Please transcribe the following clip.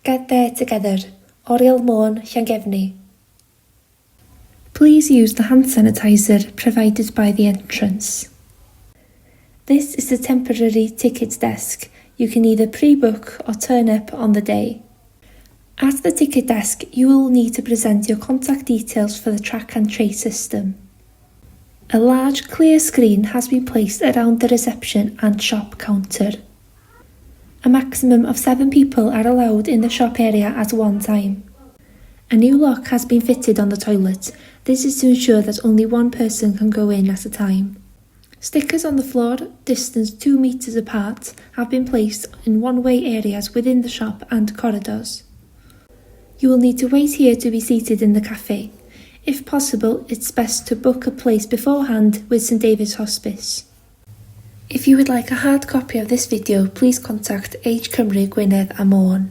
Get there together. Oriel Môn, Llangefni. Please use the hand sanitizer provided by the entrance. This is the temporary ticket desk. You can either pre-book or turn up on the day. At the ticket desk, you will need to present your contact details for the track and trace system. A large clear screen has been placed around the reception and shop counter. A maximum of 7 people are allowed in the shop area at one time. A new lock has been fitted on the toilet. This is to ensure that only one person can go in at a time. Stickers on the floor, distanced 2 meters apart, have been placed in one-way areas within the shop and corridors. You will need to wait here to be seated in the cafe. If possible, it's best to book a place beforehand with St David's Hospice. If you would like a hard copy of this video, please contact Age Cymru Gwynedd a Môn.